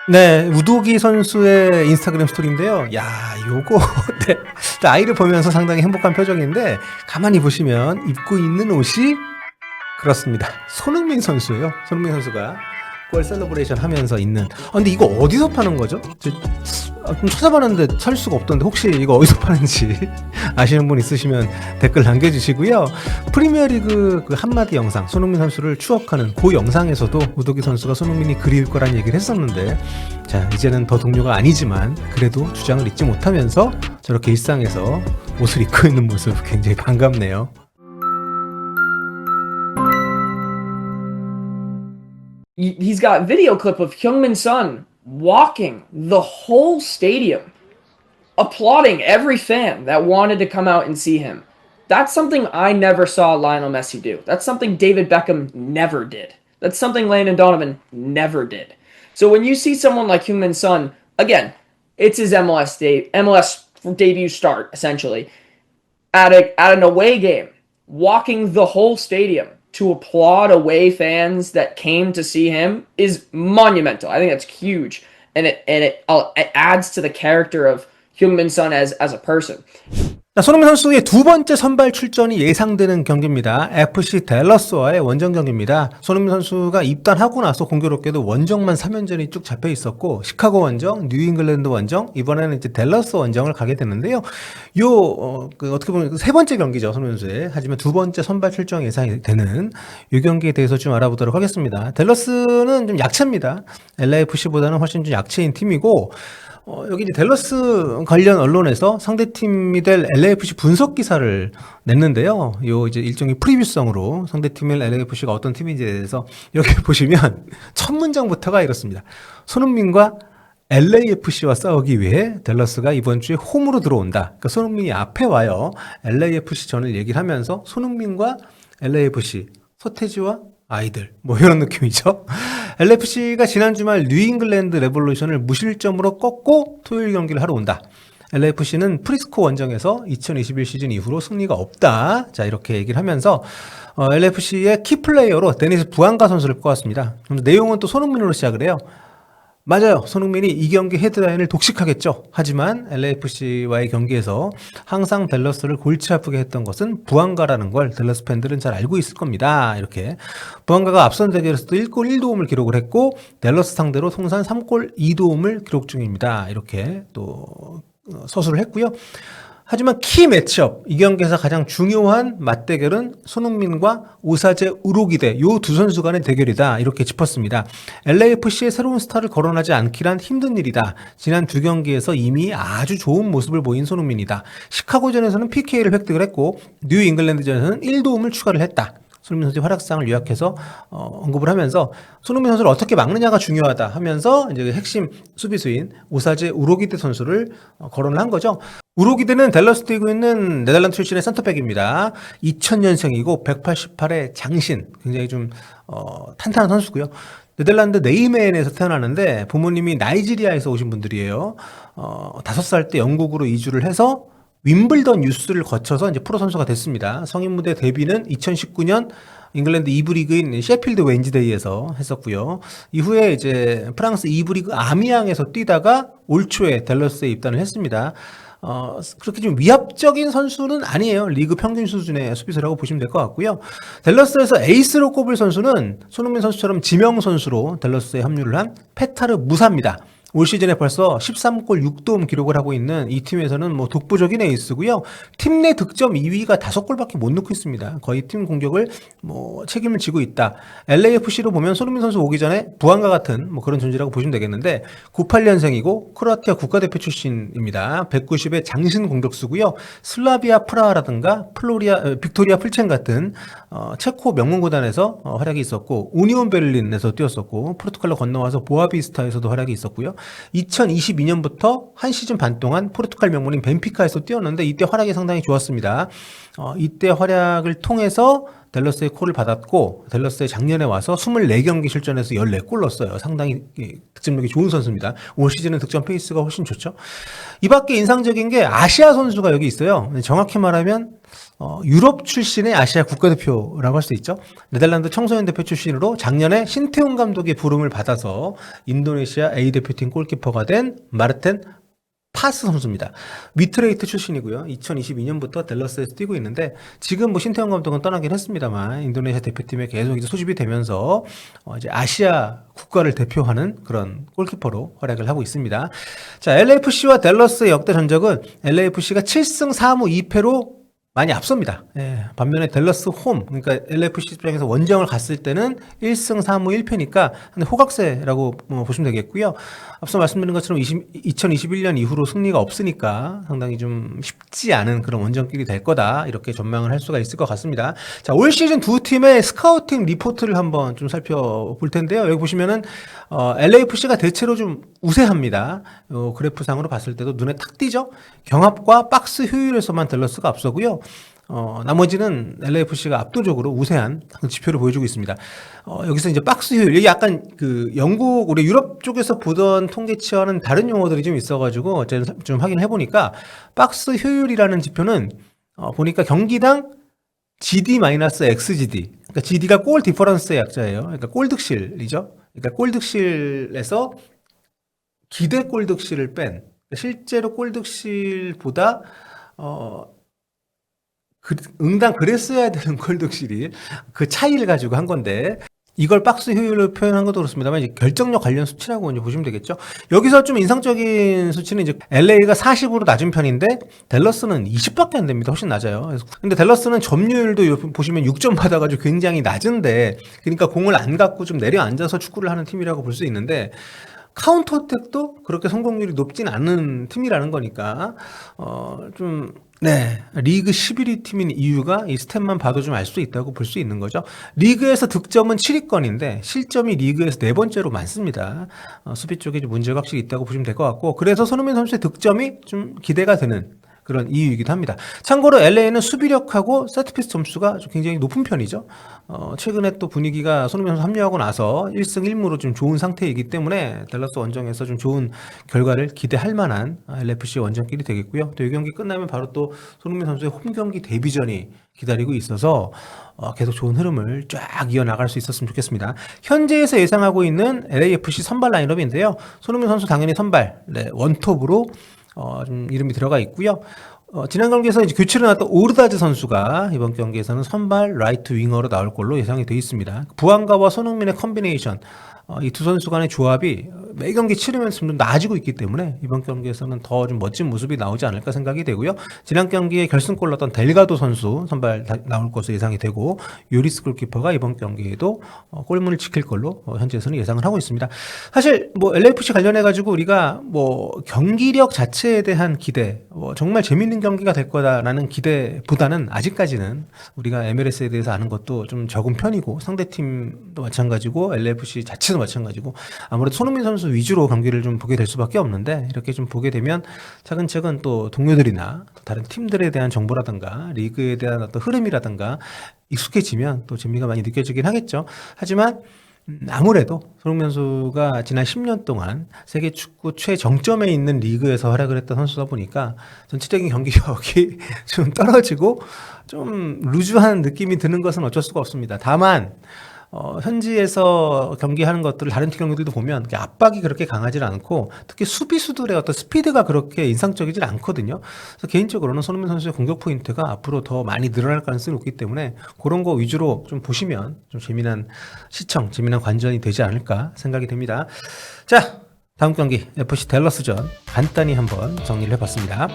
네, 우도기 선수의 인스타그램 스토리인데요. 야, 요거 네, 아이를 보면서 상당히 행복한 표정인데 가만히 보시면 입고 있는 옷이 그렇습니다. 손흥민 선수예요. 손흥민 선수가 골 셀러브레이션 하면서 있는. 근데 이거 어디서 파는 거죠? 좀 찾아봤는데 찾을 수가 없던데 혹시 이거 어디서 파는지 아시는 분 있으시면 댓글 남겨주시고요. 프리미어리그 그 한마디 영상, 손흥민 선수를 추억하는 그 영상에서도 우도기 선수가 손흥민이 그리울 거란 얘기를 했었는데, 자, 이제는 더 동료가 아니지만 그래도 주장을 잊지 못하면서 저렇게 일상에서 옷을 입고 있는 모습 굉장히 반갑네요. He's got video clip of Heung-min Son walking the whole stadium, applauding every fan that wanted to come out and see him. That's something I never saw Lionel Messi do. That's something David Beckham never did. That's something Landon Donovan never did. So when you see someone like Heung-min Son, again, it's his MLS debut start, essentially, at an away game, walking the whole stadium to applaud away fans that came to see him is monumental. I think that's huge, and it adds to the character of Heung-min Son as a person. 자, 손흥민 선수의 두 번째 선발 출전이 예상되는 경기입니다. FC 댈러스와의 원정 경기입니다. 손흥민 선수가 입단하고 나서 공교롭게도 원정만 3연전이 쭉 잡혀 있었고, 시카고 원정, 뉴잉글랜드 원정, 이번에는 이제 댈러스 원정을 가게 됐는데요. 어떻게 보면 세 번째 경기죠, 손흥민 선수의. 하지만 두 번째 선발 출전 예상이 되는 이 경기에 대해서 좀 알아보도록 하겠습니다. 댈러스는 좀 약체입니다. LAFC보다는 훨씬 좀 약체인 팀이고, 여기 이제 댈러스 관련 언론에서 상대팀이 될 LAFC 분석 기사를 냈는데요. 요 이제 일종의 프리뷰성으로 상대팀의 LAFC가 어떤 팀인지에 대해서 여기 보시면 첫 문장부터가 이렇습니다. 손흥민과 LAFC와 싸우기 위해 댈러스가 이번 주에 홈으로 들어온다. 그러니까 손흥민이 앞에 와요. LAFC 전을 얘기를 하면서 손흥민과 LAFC, 서태지와 아이들, 뭐 이런 느낌이죠. LAFC가 지난 주말 뉴잉글랜드 레볼루션을 무실점으로 꺾고 토요일 경기를 하러 온다. LAFC는 프리스코 원정에서 2021 시즌 이후로 승리가 없다. 자, 이렇게 얘기를 하면서 LAFC의 키플레이어로 데니스 부앙가 선수를 꼽았습니다. 내용은 또 손흥민으로 시작을 해요. 맞아요. 손흥민이 이 경기 헤드라인을 독식하겠죠. 하지만 LAFC와의 경기에서 항상 댈러스를 골치 아프게 했던 것은 부앙가라는 걸 댈러스 팬들은 잘 알고 있을 겁니다. 이렇게 부앙가가 앞선 대결에서도 1골 1도움을 기록을 했고 댈러스 상대로 통산 3골 2도움을 기록 중입니다. 이렇게 또 서술을 했고요. 하지만 키 매치업, 이 경기에서 가장 중요한 맞대결은 손흥민과 오사제 우로기대 요 두 선수 간의 대결이다. 이렇게 짚었습니다. LAFC의 새로운 스타를 거론하지 않기란 힘든 일이다. 지난 두 경기에서 이미 아주 좋은 모습을 보인 손흥민이다. 시카고전에서는 PK를 획득을 했고 뉴 잉글랜드전에서는 1도움을 추가를 했다. 손흥민 선수의 활약상을 요약해서 언급을 하면서 손흥민 선수를 어떻게 막느냐가 중요하다 하면서 이제 핵심 수비수인 오사제 우로기대 선수를 거론을 한 거죠. 우로기대는 댈러스 뛰고 있는 네덜란드 출신의 센터백입니다. 2000년생이고 188의 장신, 굉장히 좀 탄탄한 선수고요. 네덜란드 네이멘에서 태어나는데 부모님이 나이지리아에서 오신 분들이에요. 5살 때 영국으로 이주를 해서 윈블던 유스를 거쳐서 이제 프로 선수가 됐습니다. 성인 무대 데뷔는 2019년 잉글랜드 2부 리그인 셰필드 웬즈데이에서 했었고요. 이후에 이제 프랑스 2부 리그 아미앙에서 뛰다가 올 초에 댈러스에 입단을 했습니다. 그렇게 좀 위압적인 선수는 아니에요. 리그 평균 수준의 수비수라고 보시면 될 것 같고요. 댈러스에서 에이스로 꼽을 선수는 손흥민 선수처럼 지명 선수로 댈러스에 합류를 한 페타르 무사입니다. 올 시즌에 벌써 13골 6도움 기록을 하고 있는 이 팀에서는 뭐 독보적인 에이스고요. 팀 내 득점 2위가 5골밖에 못 넣고 있습니다. 거의 팀 공격을 뭐 책임을 지고 있다. LAFC로 보면 손흥민 선수 오기 전에 부안과 같은 뭐 그런 존재라고 보시면 되겠는데 98년생이고 크로아티아 국가대표 출신입니다. 190의 장신 공격수고요. 슬라비아 프라하라든가 빅토리아 풀첸 같은 체코 명문 구단에서 활약이 있었고 우니온 베를린에서 뛰었었고 포르투갈로 건너와서 보아비스타에서도 활약이 있었고요. 2022년부터 한 시즌 반 동안 포르투갈 명문인 벤피카에서 뛰었는데 이때 활약이 상당히 좋았습니다. 이때 활약을 통해서 댈러스의 콜을 받았고 댈러스에 작년에 와서 24경기 출전해서 14골 넣었어요. 상당히 득점력이 좋은 선수입니다. 올 시즌은 득점 페이스가 훨씬 좋죠. 이 밖에 인상적인 게 아시아 선수가 여기 있어요. 정확히 말하면 유럽 출신의 아시아 국가대표라고 할 수 있죠. 네덜란드 청소년 대표 출신으로 작년에 신태용 감독의 부름을 받아서 인도네시아 A대표팀 골키퍼가 된 마르텐 파스 선수입니다. 위트레이트 출신이고요. 2022년부터 댈러스에서 뛰고 있는데 지금 뭐 신태용 감독은 떠나긴 했습니다만 인도네시아 대표팀에 계속 이제 소집이 되면서 이제 아시아 국가를 대표하는 그런 골키퍼로 활약을 하고 있습니다. 자, LAFC와 댈러스의 역대 전적은 LAFC가 7승 4무 2패로 많이 앞섭니다. 예, 반면에 댈러스 홈, 그러니까 LAFC 입장에서 원정을 갔을 때는 1승 3무 1패니까 호각세라고 보시면 되겠고요. 앞서 말씀드린 것처럼 2021년 이후로 승리가 없으니까 상당히 좀 쉽지 않은 그런 원정길이 될 거다. 이렇게 전망을 할 수가 있을 것 같습니다. 자, 올 시즌 두 팀의 스카우팅 리포트를 한번 좀 살펴볼 텐데요. 여기 보시면은 LAFC가 대체로 좀 우세합니다. 그래프상으로 봤을 때도 눈에 탁 띄죠. 경합과 박스 효율에서만 댈러스가 앞서고요. 나머지는 LAFC가 압도적으로 우세한 지표를 보여주고 있습니다. 여기서 이제 박스 효율, 이게 약간 그 영국, 우리 유럽 쪽에서 보던 통계치와는 다른 용어들이 좀 있어가지고 좀 확인해 보니까 박스 효율이라는 지표는 보니까 경기당 GD-XGD. 그러니까 GD가 골 디퍼런스의 약자예요. 그러니까 골득실이죠. 그러니까 골득실에서 기대 골득실을 뺀, 실제로 골득실보다 응당 그랬어야 되는 골득실이 그 차이를 가지고 한 건데, 이걸 박스 효율로 표현한 것도 그렇습니다만 이제 결정력 관련 수치라고 이제 보시면 되겠죠. 여기서 좀 인상적인 수치는 이제 LA가 40으로 낮은 편인데 댈러스는 20밖에 안 됩니다. 훨씬 낮아요. 근데 댈러스는 점유율도 보시면 6점 받아가지고 굉장히 낮은데, 그러니까 공을 안 갖고 좀 내려앉아서 축구를 하는 팀이라고 볼 수 있는데, 카운터 어택도 그렇게 성공률이 높진 않은 팀이라는 거니까 리그 11위 팀인 이유가 이 스탯만 봐도 좀 알 수 있다고 볼 수 있는 거죠. 리그에서 득점은 7위권인데 실점이 리그에서 네 번째로 많습니다. 수비 쪽에 좀 문제가 확실히 있다고 보시면 될 것 같고, 그래서 손흥민 선수의 득점이 좀 기대가 되는 그런 이유이기도 합니다. 참고로 LA는 수비력하고 세트피스 점수가 좀 굉장히 높은 편이죠. 최근에 또 분위기가 손흥민 선수 합류하고 나서 1승 1무로 좀 좋은 상태이기 때문에 댈러스 원정에서 좀 좋은 결과를 기대할 만한 LAFC 원정길이 되겠고요. 또 이 경기 끝나면 바로 또 손흥민 선수의 홈 경기 데뷔전이 기다리고 있어서 계속 좋은 흐름을 쫙 이어나갈 수 있었으면 좋겠습니다. 현재에서 예상하고 있는 LAFC 선발 라인업인데요. 손흥민 선수 당연히 선발, 원톱으로 좀 이름이 들어가 있고요. 지난 경기에서 이제 교체를 나왔던 오르다즈 선수가 이번 경기에서는 선발 라이트 윙어로 나올 걸로 예상이 되어 있습니다. 부안가와 손흥민의 컨비네이션, 이 두 선수 간의 조합이 매 경기 치르면서 좀 나아지고 있기 때문에 이번 경기에서는 더 좀 멋진 모습이 나오지 않을까 생각이 되고요. 지난 경기에 결승골 넣었던 델가도 선수 선발 나올 것으로 예상이 되고, 요리스 골키퍼가 이번 경기에도 골문을 지킬 걸로 현재에서는 예상을 하고 있습니다. 사실 뭐 LAFC 관련해 가지고 우리가 뭐 경기력 자체에 대한 기대, 정말 재밌는 경기가 될 거다라는 기대보다는 아직까지는 우리가 MLS에 대해서 아는 것도 좀 적은 편이고, 상대팀도 마찬가지고 LAFC 자체도 마찬가지고, 아무래도 손흥민 선수 위주로 경기를 좀 보게 될 수밖에 없는데, 이렇게 좀 보게 되면 차근차근 또 동료들이나 다른 팀들에 대한 정보라든가 리그에 대한 어떤 흐름이라든가 익숙해지면 또 재미가 많이 느껴지긴 하겠죠. 하지만 아무래도 손흥민 선수가 지난 10년 동안 세계 축구 최정점에 있는 리그에서 활약을 했던 선수다 보니까 전체적인 경기력이 좀 떨어지고 좀 루즈한 느낌이 드는 것은 어쩔 수가 없습니다. 다만 현지에서 경기하는 것들을 다른 팀 경기들도 보면 압박이 그렇게 강하지 않고, 특히 수비수들의 어떤 스피드가 그렇게 인상적이질 않거든요. 그래서 개인적으로는 손흥민 선수의 공격 포인트가 앞으로 더 많이 늘어날 가능성이 높기 때문에 그런 거 위주로 좀 보시면 좀 재미난 시청, 재미난 관전이 되지 않을까 생각이 됩니다. 자, 다음 경기 FC 댈러스전 간단히 한번 정리를 해봤습니다.